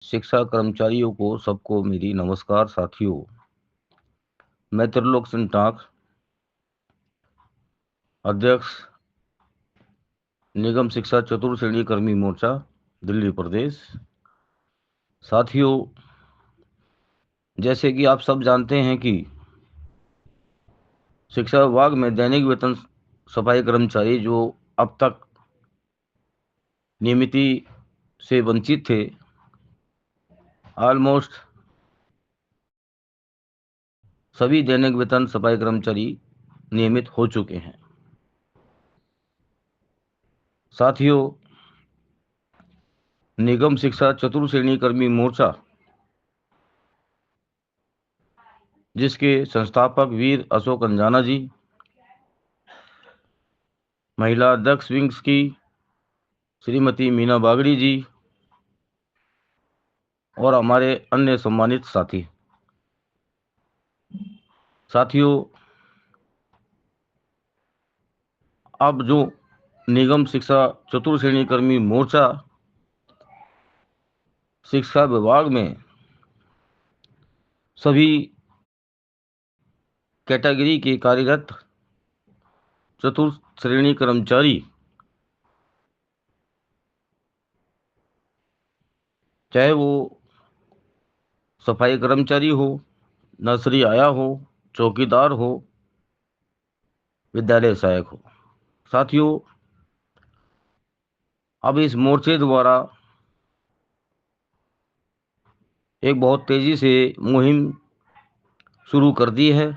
शिक्षा कर्मचारियों को सबको मेरी नमस्कार साथियों। मैं त्रिलोक सिंह टाक, अध्यक्ष निगम शिक्षा चतुर्थ श्रेणी कर्मी मोर्चा दिल्ली प्रदेश। साथियों, जैसे कि आप सब जानते हैं कि शिक्षा विभाग में दैनिक वेतन सफाई कर्मचारी जो अब तक नियमिति से वंचित थे, ऑलमोस्ट सभी दैनिक वेतन सफाई कर्मचारी नियमित हो चुके हैं। साथियों, निगम शिक्षा चतुर्थ श्रेणी कर्मी मोर्चा, जिसके संस्थापक वीर अशोक अंजाना जी, महिला अध्यक्ष विंग्स की श्रीमती मीना बागड़ी जी और हमारे अन्य सम्मानित साथियों, अब जो निगम शिक्षा चतुर्थ श्रेणी कर्मी मोर्चा शिक्षा विभाग में सभी कैटेगरी के कार्यरत चतुर्थ श्रेणी कर्मचारी, चाहे वो सफाई कर्मचारी हो, नर्सरी आया हो, चौकीदार हो, विद्यालय सहायक हो, साथियों, अब इस मोर्चे द्वारा एक बहुत तेजी से मुहिम शुरू कर दी है।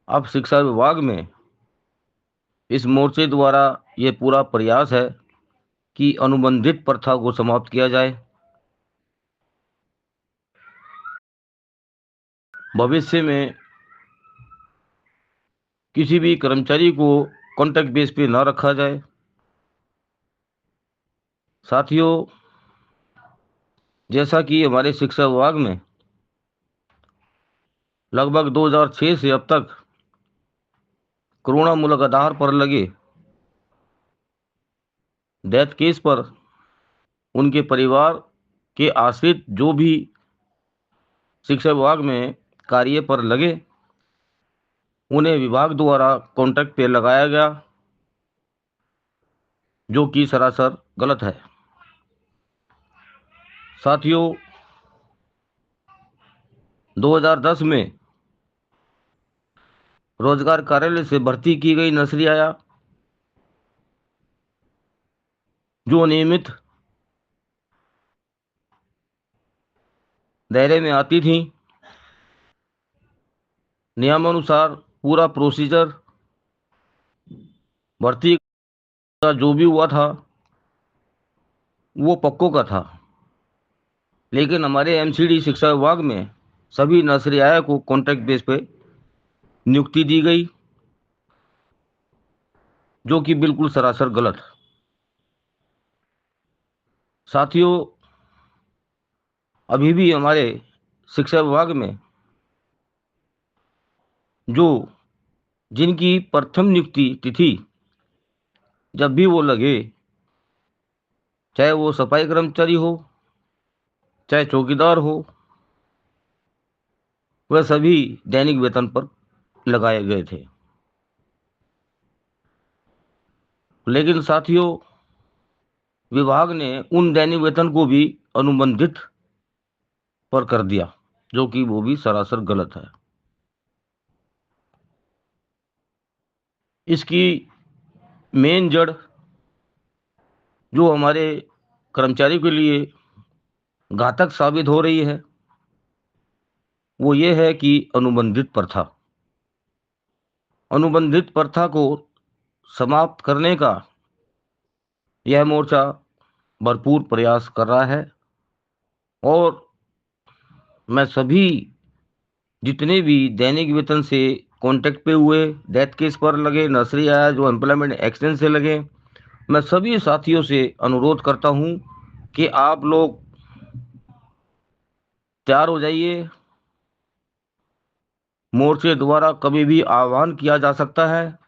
अब शिक्षा विभाग में इस मोर्चे द्वारा ये पूरा प्रयास है कि अनुबंधित प्रथा को समाप्त किया जाए। भविष्य में किसी भी कर्मचारी को कॉन्ट्रैक्ट बेस पे ना रखा जाए। साथियों, जैसा कि हमारे शिक्षा विभाग में लगभग 2006 से अब तक करुणामूलक आधार पर लगे डेथ केस पर उनके परिवार के आश्रित जो भी शिक्षा विभाग में कार्य पर लगे, उन्हें विभाग द्वारा कॉन्ट्रैक्ट पे लगाया गया, जो कि सरासर गलत है। साथियों, 2010 में रोजगार कार्यालय से भर्ती की गई नर्सरी आया, जो नियमित दायरे में आती थी, नियमानुसार पूरा प्रोसीजर भर्ती का जो भी हुआ था वो पक्कों का था। लेकिन हमारे एमसीडी शिक्षा विभाग में सभी नर्सरी आया को कॉन्ट्रैक्ट बेस पे नियुक्ति दी गई, जो कि बिल्कुल सरासर गलत। साथियों, अभी भी हमारे शिक्षा विभाग में जो जिनकी प्रथम नियुक्ति तिथि जब भी वो लगे, चाहे वो सफाई कर्मचारी हो, चाहे चौकीदार हो, वह सभी दैनिक वेतन पर लगाए गए थे। लेकिन साथियों, विभाग ने उन दैनिक वेतन को भी अनुबंधित पर कर दिया, जो कि वो भी सरासर गलत है। इसकी मेन जड़ जो हमारे कर्मचारी के लिए घातक साबित हो रही है, वो ये है कि अनुबंधित प्रथा को समाप्त करने का यह मोर्चा भरपूर प्रयास कर रहा है। और मैं सभी जितने भी दैनिक वेतन से कॉन्ट्रैक्ट पे हुए, डेथ केस पर लगे, नर्सरी आया जो एम्प्लॉयमेंट एक्सचेंज से लगे, मैं सभी साथियों से अनुरोध करता हूं कि आप लोग तैयार हो जाइए। मोर्चे द्वारा कभी भी आह्वान किया जा सकता है।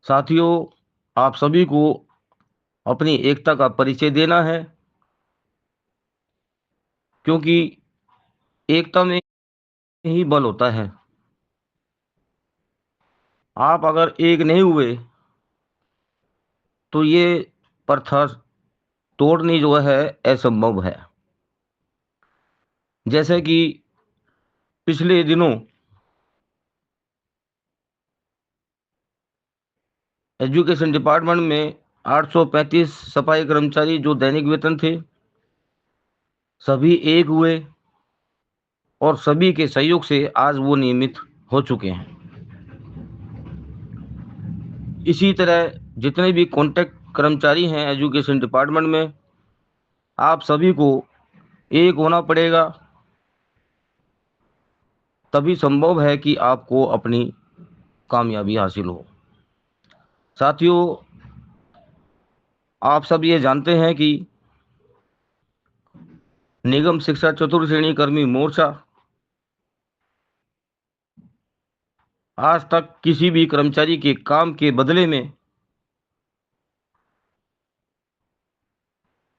साथियों, आप सभी को अपनी एकता का परिचय देना है, क्योंकि एकता में ही बल होता है। आप अगर एक नहीं हुए तो ये प्रथा तोड़नी जो है असंभव है। जैसे कि पिछले दिनों एजुकेशन डिपार्टमेंट में 835 सफाई कर्मचारी जो दैनिक वेतन थे, सभी एक हुए और सभी के सहयोग से आज वो नियमित हो चुके हैं। इसी तरह जितने भी कॉन्ट्रैक्ट कर्मचारी हैं एजुकेशन डिपार्टमेंट में, आप सभी को एक होना पड़ेगा, तभी संभव है कि आपको अपनी कामयाबी हासिल हो। साथियों, आप सब ये जानते हैं कि निगम शिक्षा चतुर्थ श्रेणी कर्मी मोर्चा आज तक किसी भी कर्मचारी के काम के बदले में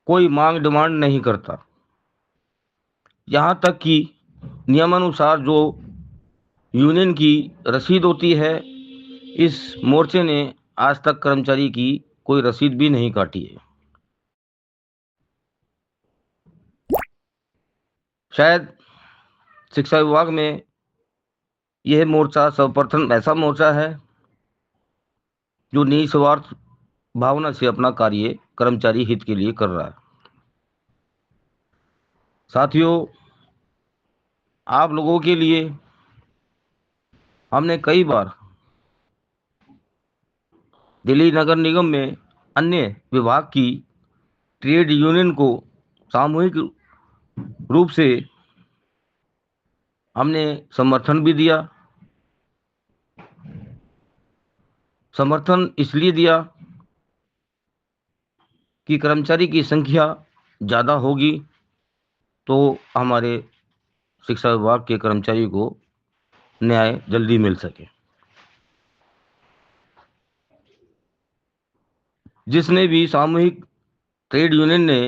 कोई मांग डिमांड नहीं करता। यहाँ तक कि नियमानुसार जो यूनियन की रसीद होती है, इस मोर्चे ने आज तक कर्मचारी की कोई रसीद भी नहीं काटी है। शायद शिक्षा विभाग में यह मोर्चा सर्वप्रथम ऐसा मोर्चा है जो निस्वार्थ भावना से अपना कार्य कर्मचारी हित के लिए कर रहा है। साथियों, आप लोगों के लिए हमने कई बार दिल्ली नगर निगम में अन्य विभाग की ट्रेड यूनियन को सामूहिक रूप से हमने समर्थन भी दिया। समर्थन इसलिए दिया कि कर्मचारी की संख्या ज़्यादा होगी तो हमारे शिक्षा विभाग के कर्मचारी को न्याय जल्दी मिल सके। जिसने भी सामूहिक ट्रेड यूनियन ने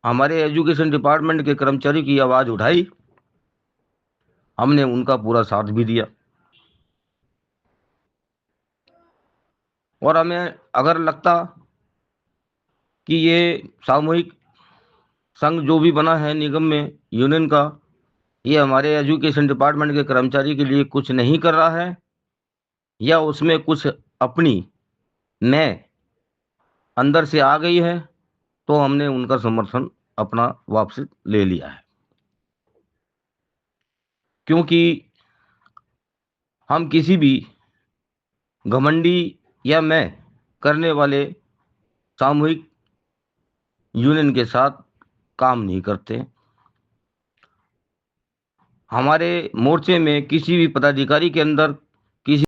हमारे एजुकेशन डिपार्टमेंट के कर्मचारी की आवाज़ उठाई, हमने उनका पूरा साथ भी दिया। और हमें अगर लगता कि ये सामूहिक संघ जो भी बना है निगम में यूनियन का, ये हमारे एजुकेशन डिपार्टमेंट के कर्मचारी के लिए कुछ नहीं कर रहा है या उसमें कुछ अपनी मैं अंदर से आ गई है, तो हमने उनका समर्थन अपना वापस ले लिया है। क्योंकि हम किसी भी घमंडी या मैं करने वाले सामूहिक यूनियन के साथ काम नहीं करते। हमारे मोर्चे में किसी भी पदाधिकारी के अंदर